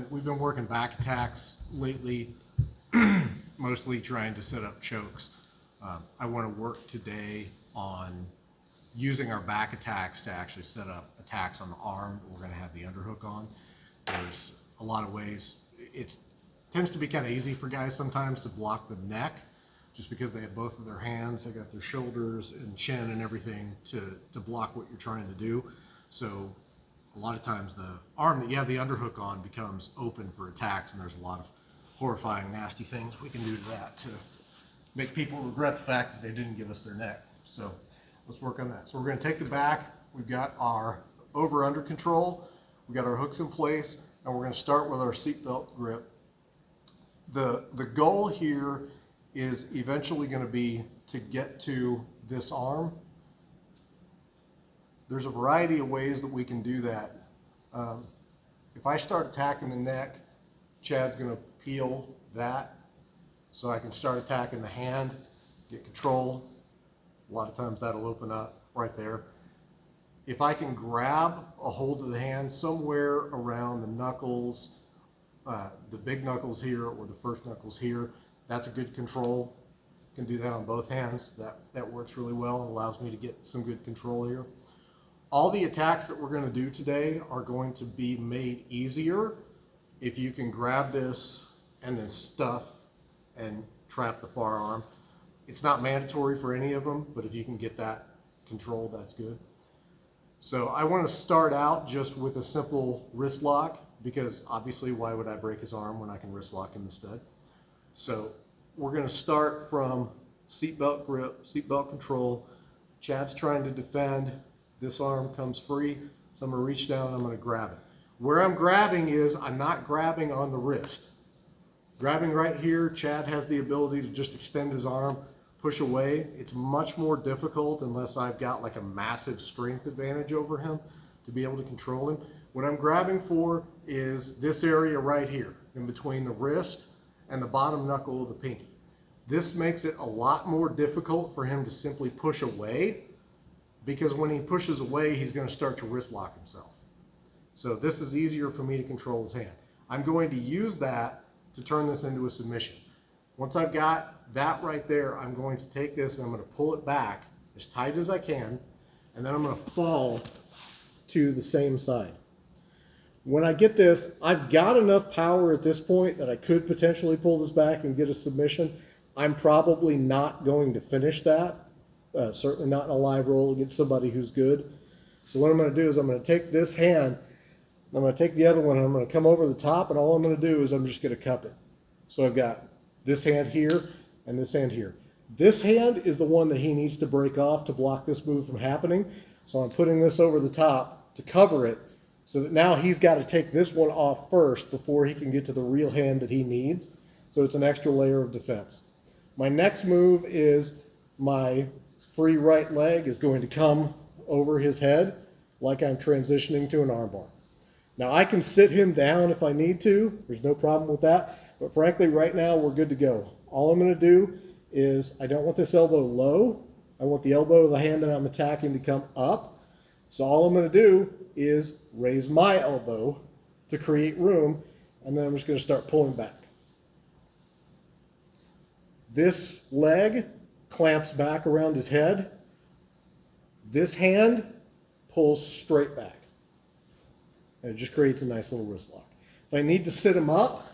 we've been working back attacks lately, mostly trying to set up chokes. I want to work today on using our back attacks to actually set up attacks on the arm. We're going to have the underhook on. There's a lot of ways. It tends to be kind of easy for guys sometimes to block the neck, just because they have both of their hands, they got their shoulders and chin and everything to block what you're trying to do. So a lot of times the arm that you have the underhook on becomes open for attacks, and there's a lot of horrifying, nasty things we can do to that to make people regret the fact that they didn't give us their neck. So let's work on that. So we're going to take the back. We've got our over-under control. We've got our hooks in place, and we're going to start with our seatbelt grip. The goal here is eventually going to be to get to this arm. There's a variety of ways that we can do that. If I start attacking the neck, Chad's going to peel that, so I can start attacking the hand, get control. A lot of times that'll open up right there. If I can grab a hold of the hand somewhere around the knuckles, the big knuckles here or the first knuckles here, that's a good control. Can do that on both hands. That works really well and allows me to get some good control here. All the attacks that we're going to do today are going to be made easier if you can grab this and then stuff and trap the far arm. It's not mandatory for any of them, but if you can get that control, that's good. So I want to start out just with a simple wrist lock, because obviously why would I break his arm when I can wrist lock him instead? So we're going to start from seatbelt grip, seatbelt control. Chad's trying to defend. This arm comes free, so I'm going to reach down and I'm going to grab it. Where I'm grabbing is, I'm not grabbing on the wrist. Grabbing right here, Chad has the ability to just extend his arm, push away. It's much more difficult unless I've got like a massive strength advantage over him to be able to control him. What I'm grabbing for is this area right here, in between the wrist and the bottom knuckle of the pinky. This makes it a lot more difficult for him to simply push away, because when he pushes away, he's going to start to wrist lock himself. So this is easier for me to control his hand. I'm going to use that to turn this into a submission. Once I've got that right there, I'm going to take this and I'm going to pull it back as tight as I can, and then I'm going to fall to the same side. When I get this, I've got enough power at this point that I could potentially pull this back and get a submission. I'm probably not going to finish that. Certainly not in a live roll against somebody who's good. So what I'm going to do is I'm going to take this hand, I'm going to take the other one, and I'm going to come over the top, and all I'm going to do is I'm just going to cup it. So I've got this hand here and this hand here. This hand is the one that he needs to break off to block this move from happening. So I'm putting this over the top to cover it, so that now he's got to take this one off first before he can get to the real hand that he needs. So it's an extra layer of defense. My next move is my free right leg is going to come over his head like I'm transitioning to an armbar. Now I can sit him down if I need to. There's no problem with that. But frankly, right now we're good to go. All I'm going to do is, I don't want this elbow low. I want the elbow of the hand that I'm attacking to come up. So all I'm going to do is raise my elbow to create room, and then I'm just going to start pulling back. This leg clamps back around his head. This hand pulls straight back. And it just creates a nice little wrist lock. If I need to sit him up,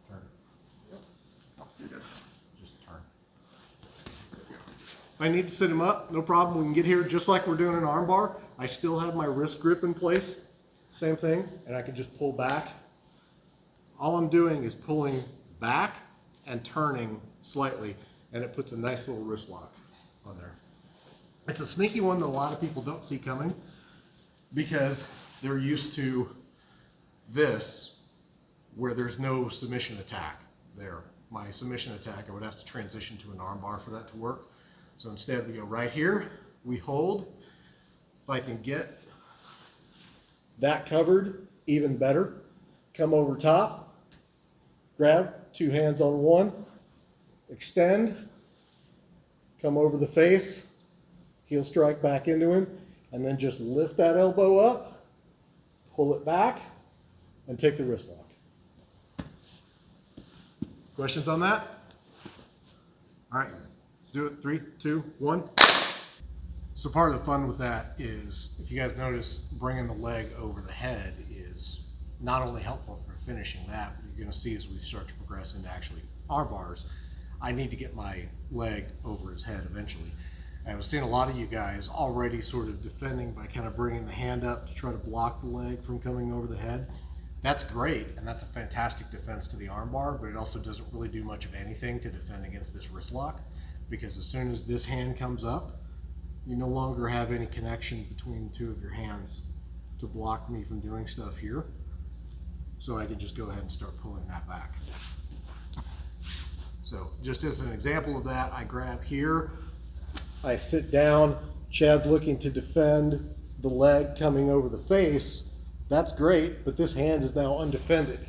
turn. Oh, you're good. Just turn. If I need to sit him up, no problem. We can get here just like we're doing an armbar. I still have my wrist grip in place. Same thing. And I can just pull back. All I'm doing is pulling back and turning slightly, and it puts a nice little wrist lock on there. It's a sneaky one that a lot of people don't see coming, because they're used to this, where there's no submission attack there. My submission attack, I would have to transition to an armbar for that to work. So instead we go right here, we hold. If I can get that covered, even better. Come over top, grab, two hands on one, extend, come over the face, heel strike back into him, and then just lift that elbow up, pull it back, and take the wrist lock. Questions on that? All right, let's do it. 3, 2, 1. So part of the fun with that is, if you guys notice, bringing the leg over the head is not only helpful for finishing that, but you're going to see as we start to progress into actually arm bars, I need to get my leg over his head eventually. And I was seeing a lot of you guys already sort of defending by kind of bringing the hand up to try to block the leg from coming over the head. That's great, and that's a fantastic defense to the arm bar, but it also doesn't really do much of anything to defend against this wrist lock, because as soon as this hand comes up, you no longer have any connection between the two of your hands to block me from doing stuff here. So I can just go ahead and start pulling that back. So just as an example of that, I grab here, I sit down, Chad's looking to defend the leg coming over the face. That's great, but this hand is now undefended.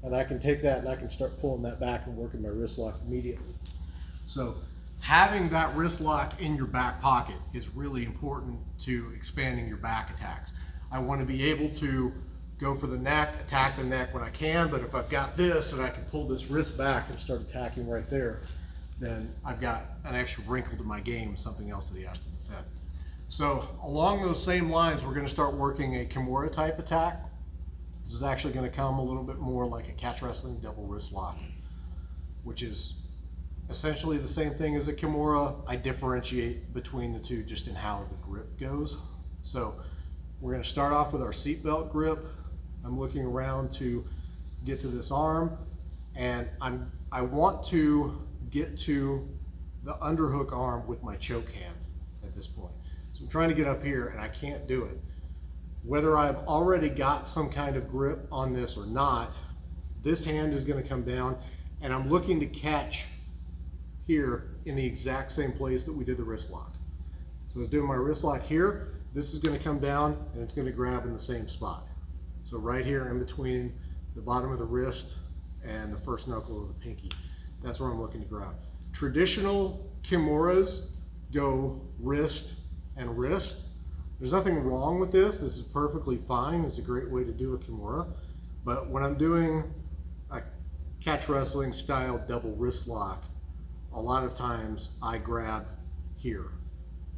And I can take that and I can start pulling that back and working my wrist lock immediately. So having that wrist lock in your back pocket is really important to expanding your back attacks. I want to be able to go for the neck, attack the neck when I can, but if I've got this and I can pull this wrist back and start attacking right there, then I've got an extra wrinkle to my game, something else that he has to defend. So along those same lines, we're going to start working a kimura type attack. This is actually going to come a little bit more like a catch wrestling double wrist lock, which is essentially the same thing as a kimura. I differentiate between the two just in how the grip goes. So we're going to start off with our seatbelt grip. I'm looking around to get to this arm, and I want to get to the underhook arm with my choke hand at this point. So I'm trying to get up here and I can't do it. Whether I've already got some kind of grip on this or not, this hand is going to come down, and I'm looking to catch here in the exact same place that we did the wrist lock. So I was doing my wrist lock here. This is going to come down and it's going to grab in the same spot. So right here in between the bottom of the wrist and the first knuckle of the pinky. That's where I'm looking to grab. Traditional kimuras go wrist and wrist. There's nothing wrong with this. This is perfectly fine. It's a great way to do a kimura. But when I'm doing a catch wrestling style double wrist lock, a lot of times I grab here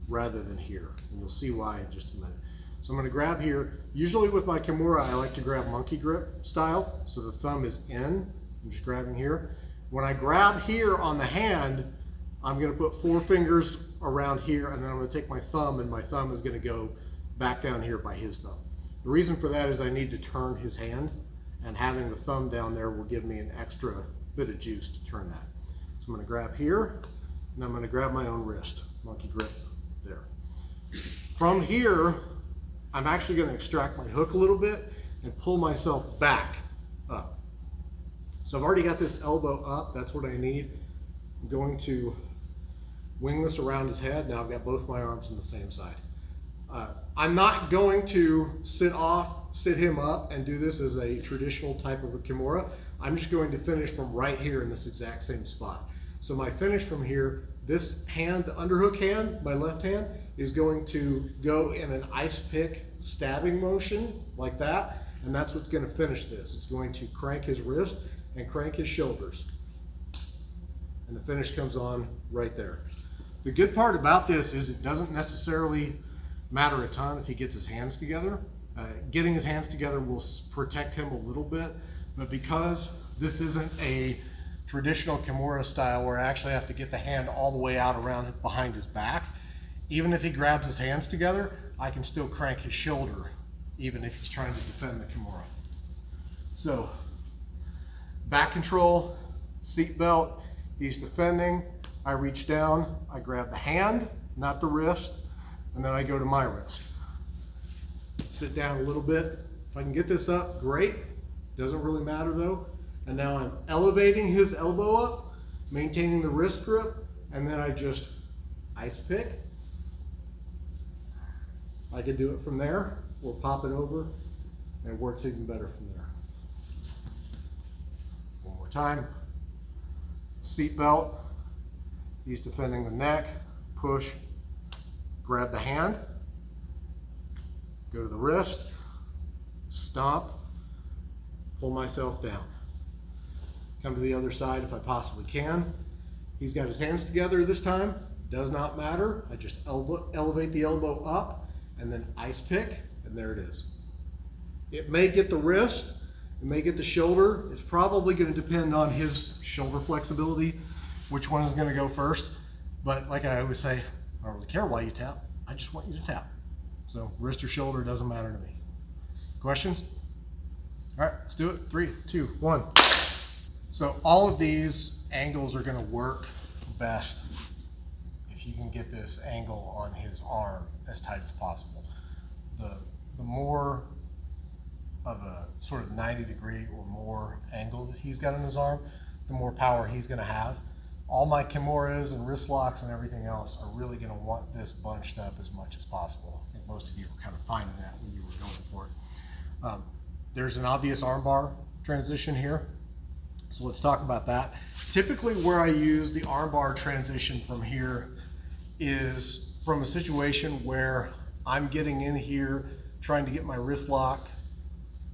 rather than here. And you'll see why in just a minute. So I'm going to grab here. Usually with my kimura, I like to grab monkey grip style. So the thumb is in. I'm just grabbing here. When I grab here on the hand, I'm going to put 4 fingers around here, and then I'm going to take my thumb, and my thumb is going to go back down here by his thumb. The reason for that is I need to turn his hand, and having the thumb down there will give me an extra bit of juice to turn that. So I'm going to grab here, and I'm going to grab my own wrist, monkey grip there. From here, I'm actually going to extract my hook a little bit and pull myself back up. So I've already got this elbow up, that's what I need. I'm going to wing this around his head. Now I've got both my arms on the same side. I'm not going to sit him up and do this as a traditional type of a kimura. I'm just going to finish from right here in this exact same spot. So my finish from here, this hand, the underhook hand, my left hand, is going to go in an ice pick stabbing motion like that, and that's what's going to finish this. It's going to crank his wrist and crank his shoulders. And the finish comes on right there. The good part about this is it doesn't necessarily matter a ton if he gets his hands together. Getting his hands together will protect him a little bit, but because this isn't a traditional kimura style where I actually have to get the hand all the way out around behind his back, even if he grabs his hands together, I can still crank his shoulder even if he's trying to defend the kimura. So back control, seat belt, he's defending, I reach down, I grab the hand, not the wrist, and then I go to my wrist. Sit down a little bit. If I can get this up, great. Doesn't really matter though. And now I'm elevating his elbow up, maintaining the wrist grip, and then I just ice pick. I can do it from there, or pop it over, and it works even better from there. One more time. Seat belt. He's defending the neck. Push. Grab the hand. Go to the wrist. Stomp. pull myself down. Come to the other side if I possibly can. He's got his hands together this time. Does not matter. I just elevate the elbow up and then ice pick, and there it is. It may get the wrist, it may get the shoulder. It's probably going to depend on his shoulder flexibility, which one is going to go first. But like I always say, I don't really care why you tap. I just want you to tap. So wrist or shoulder doesn't matter to me. Questions? All right, let's do it. 3, 2, 1. So all of these angles are going to work best if you can get this angle on his arm as tight as possible. The more of a sort of 90-degree or more angle that he's got on his arm, the more power he's going to have. All my kimuras and wrist locks and everything else are really going to want this bunched up as much as possible. I think most of you were kind of finding that when you were going for it. There's an obvious armbar transition here. So let's talk about that. Typically where I use the armbar transition from here is from a situation where I'm getting in here trying to get my wrist lock.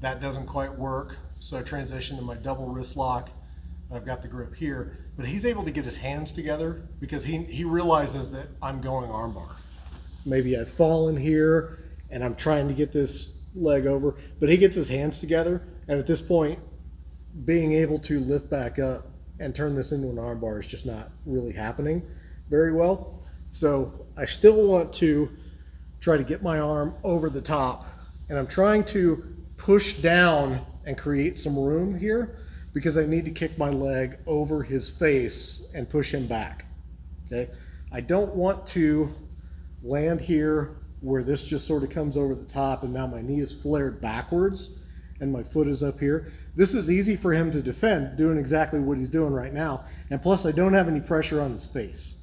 That doesn't quite work. So I transition to my double wrist lock. I've got the grip here, but he's able to get his hands together because he realizes that I'm going armbar. Maybe I've fallen here and I'm trying to get this leg over, but he gets his hands together, and at this point being able to lift back up and turn this into an armbar is just not really happening very well. So I still want to try to get my arm over the top, and I'm trying to push down and create some room here because I need to kick my leg over his face and push him back. Okay, I don't want to land here where this just sort of comes over the top and now my knee is flared backwards and my foot is up here. This is easy for him to defend, doing exactly what he's doing right now. And plus I don't have any pressure on his face.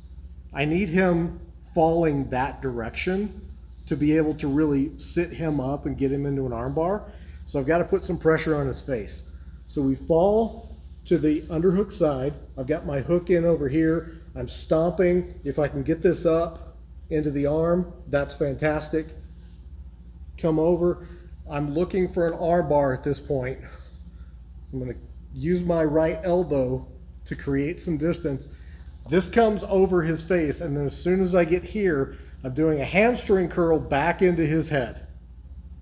I need him falling that direction to be able to really sit him up and get him into an armbar. So I've got to put some pressure on his face. So we fall to the underhook side. I've got my hook in over here. I'm stomping. If I can get this up into the arm, that's fantastic. Come over. I'm looking for an armbar at this point. I'm going to use my right elbow to create some distance. This comes over his face, and then as soon as I get here, I'm doing a hamstring curl back into his head.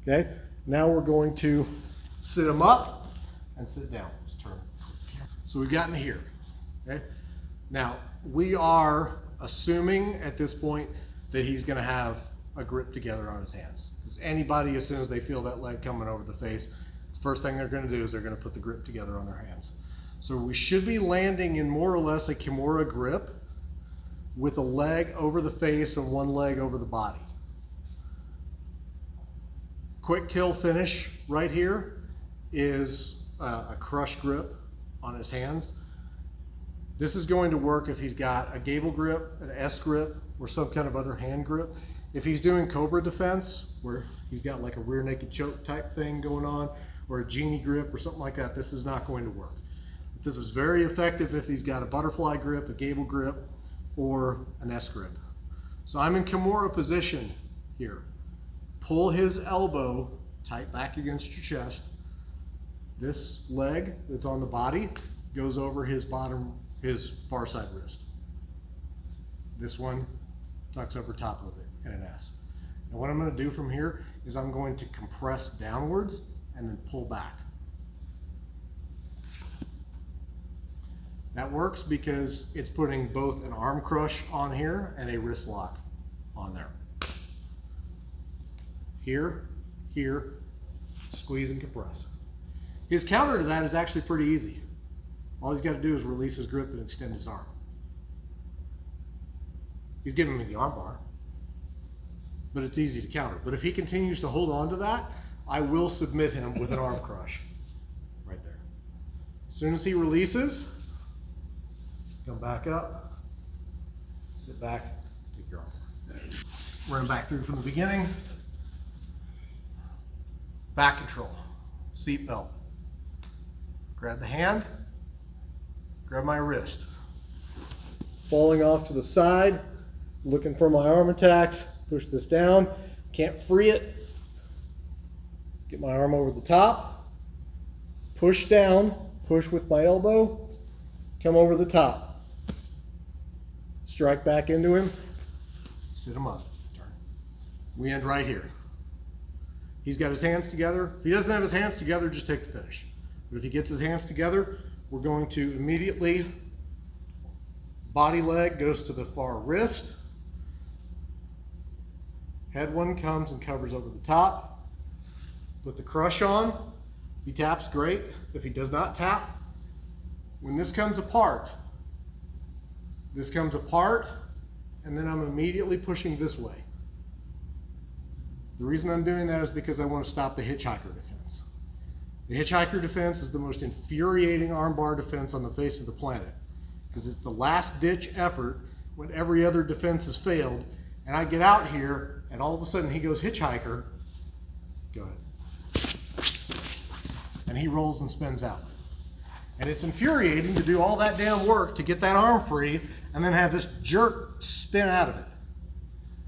Okay? Now we're going to sit him up and sit down. Let's turn. So we've gotten here. Okay? Now we are assuming at this point that he's going to have a grip together on his hands. Because anybody, as soon as they feel that leg coming over the face, the first thing they're going to do is they're going to put the grip together on their hands. So we should be landing in more or less a kimura grip with a leg over the face and one leg over the body. Quick kill finish right here is a crush grip on his hands. This is going to work if he's got a gable grip, an S grip, or some kind of other hand grip. If he's doing cobra defense, where he's got like a rear naked choke type thing going on, or a genie grip or something like that, this is not going to work. This is very effective if he's got a butterfly grip, a gable grip, or an S grip. So I'm in kimura position here. Pull his elbow tight back against your chest. This leg that's on the body goes over his far side wrist. This one tucks over top of it in an S. And what I'm going to do from here is I'm going to compress downwards and then pull back. That works because it's putting both an arm crush on here and a wrist lock on there. Here, here, squeeze and compress. His counter to that is actually pretty easy. All he's got to do is release his grip and extend his arm. He's giving me the arm bar, but it's easy to counter. But if he continues to hold on to that, I will submit him with an arm crush right there. As soon as he releases, come back up, sit back, take your arm bar. Run back through from the beginning. Back control, seat belt. Grab the hand, grab my wrist. Falling off to the side, looking for my arm attacks, push this down, can't free it. Get my arm over the top, push down, push with my elbow, come over the top. Strike back into him, sit him up, turn. We end right here. He's got his hands together. If he doesn't have his hands together, just take the finish. But if he gets his hands together, we're going to immediately, body leg goes to the far wrist. Head one comes and covers over the top. Put the crush on. If he taps, great. If he does not tap, when this comes apart, and then I'm immediately pushing this way. The reason I'm doing that is because I want to stop the hitchhiker defense. The hitchhiker defense is the most infuriating armbar defense on the face of the planet, because it's the last ditch effort when every other defense has failed, and I get out here and all of a sudden he goes hitchhiker. Go ahead. And he rolls and spins out. And it's infuriating to do all that damn work to get that arm free and then have this jerk spin out of it.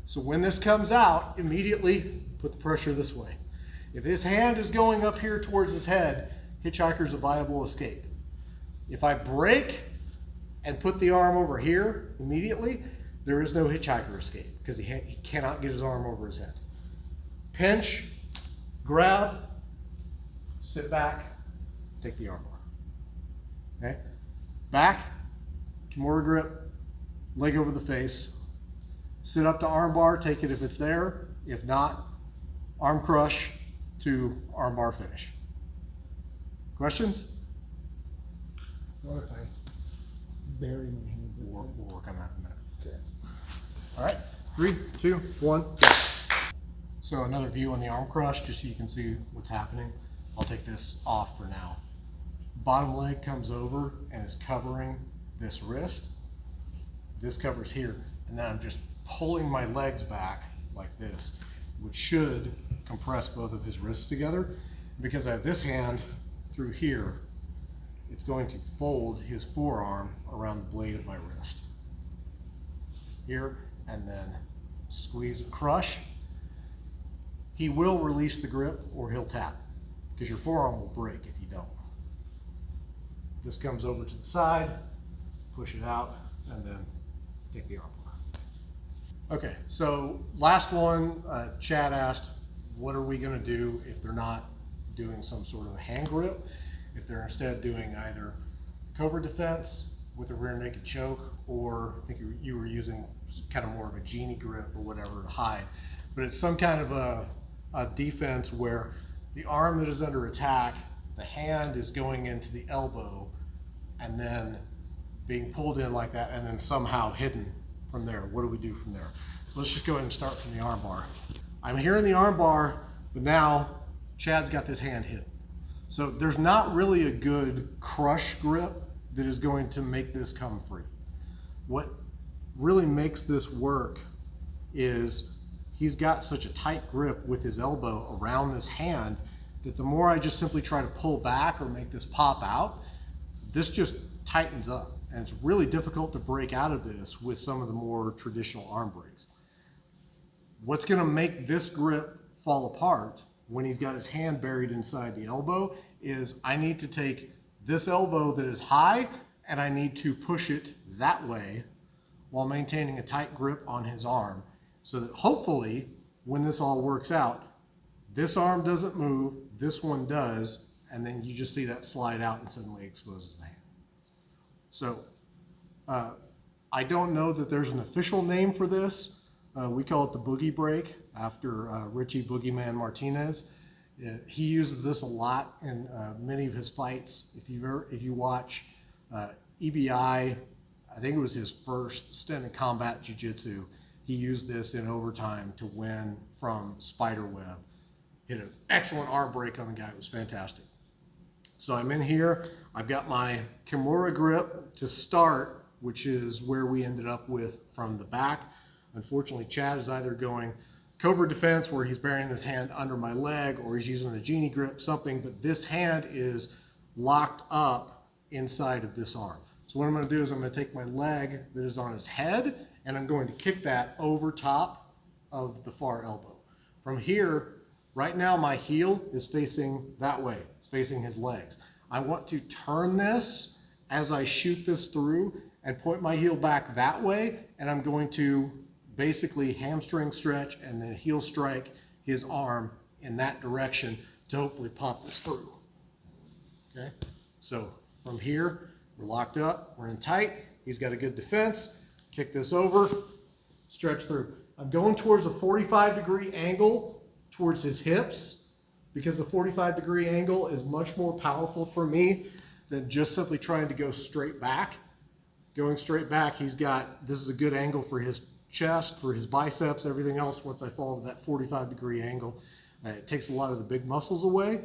So when this comes out, immediately put the pressure this way. If his hand is going up here towards his head, hitchhiker's a viable escape. If I break and put the arm over here immediately, there is no hitchhiker escape because he cannot get his arm over his head. Pinch, grab, sit back, take the arm bar. Okay? Back, kimura grip, leg over the face. Sit up to arm bar, take it if it's there. If not, arm crush to arm bar finish. Questions? What if I bury my hand? We'll work on that in a minute. Okay. All right, 3, 2, 1, go. So another view on the arm crush, just so you can see what's happening. I'll take this off for now. Bottom leg comes over and is covering this wrist. This covers here, and then I'm just pulling my legs back like this, which should compress both of his wrists together. Because I have this hand through here, it's going to fold his forearm around the blade of my wrist. Here, and then squeeze and crush. He will release the grip or he'll tap, because your forearm will break if you don't. This comes over to the side, push it out, and then take the arm bar. Okay, so last one, Chad asked, what are we gonna do if they're not doing some sort of a hand grip? If they're instead doing either cobra defense with a rear naked choke, or I think you were using kind of more of a genie grip or whatever to hide. But it's some kind of a defense where the arm that is under attack, the hand is going into the elbow and then being pulled in like that and then somehow hidden from there. What do we do from there? So let's just go ahead and start from the arm bar. I'm here in the arm bar, but now Chad's got this hand hit. So there's not really a good crush grip that is going to make this come free. What really makes this work is he's got such a tight grip with his elbow around this hand that the more I just simply try to pull back or make this pop out, this just tightens up. And it's really difficult to break out of this with some of the more traditional arm breaks. What's gonna make this grip fall apart when he's got his hand buried inside the elbow is I need to take this elbow that is high and I need to push it that way while maintaining a tight grip on his arm, so that hopefully when this all works out, this arm doesn't move, this one does, and then you just see that slide out and suddenly exposes the hand. So I don't know that there's an official name for this. We call it the boogie break after Richie Boogeyman Martinez. He uses this a lot in many of his fights. If you watch EBI, I think it was his first stint in combat jiu-jitsu, he used this in overtime to win from Spiderweb. Hit an excellent arm break on the guy. It was fantastic. So I'm in here. I've got my kimura grip to start, which is where we ended up with from the back. Unfortunately, Chad is either going cobra defense, where he's burying this hand under my leg, or he's using a genie grip, something, but this hand is locked up inside of this arm. So what I'm going to do is I'm going to take my leg that is on his head and I'm going to kick that over top of the far elbow. From here, right now my heel is facing that way. It's facing his legs. I want to turn this as I shoot this through and point my heel back that way, and I'm going to basically hamstring stretch and then heel strike his arm in that direction to hopefully pop this through. Okay, so from here, we're locked up, we're in tight, he's got a good defense, kick this over, stretch through. I'm going towards a 45-degree angle towards his hips, because the 45-degree angle is much more powerful for me than just simply trying to go straight back. Going straight back, this is a good angle for his chest, for his biceps, everything else. Once I fall to that 45-degree angle, it takes a lot of the big muscles away.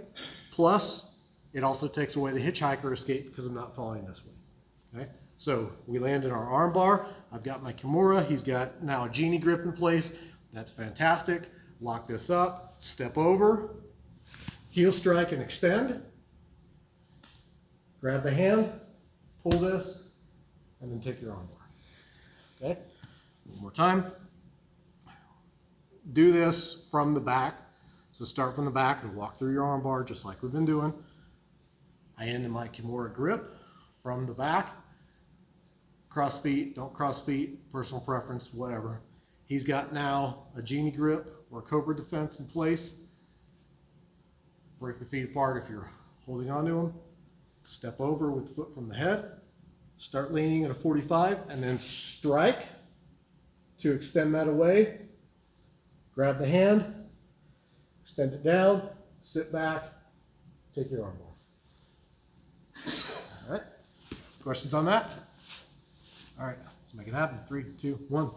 Plus, it also takes away the hitchhiker escape because I'm not falling this way. Okay, so we land in our arm bar. I've got my kimura. He's got now a genie grip in place. That's fantastic. Lock this up, step over, heel strike and extend. Grab the hand, pull this, and then take your arm bar. Okay, one more time. Do this from the back. So start from the back and walk through your arm bar just like we've been doing. I end in my kimura grip from the back. Cross feet, don't cross feet, personal preference, whatever. He's got now a genie grip or cobra defense in place. Break the feet apart if you're holding on to them. Step over with the foot from the head. Start leaning at a 45 and then strike to extend that away. Grab the hand, extend it down, sit back, take your arm off. All right, questions on that? All right, let's make it happen. 3, 2, 1.